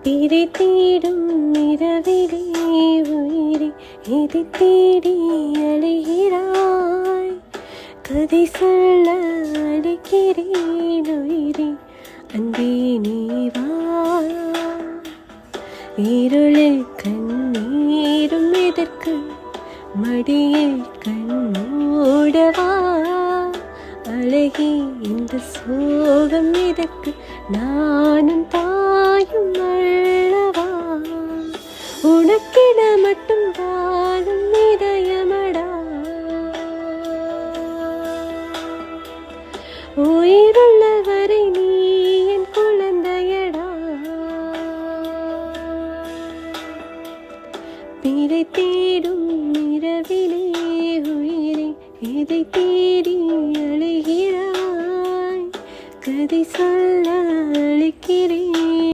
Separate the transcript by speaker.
Speaker 1: பிறை தேடும் இரவிலே உயிரே எதை தேடி அழைகிறாய்? கதை சொல்ல அழைக்கிறேன் உயிரே, அன்பே நீ வா. இருளில் கண்ணீரும் எதற்கு, மடியில் கண்ணோடவா? அழகி இந்த சோகம் எதற்கு, நானும் தாயும் அல்லவா? உனக்கிட மட்டும் வாழும் இதயமடா, உயிருள்ள வரை நீ என் குழந்தையடா. பிறை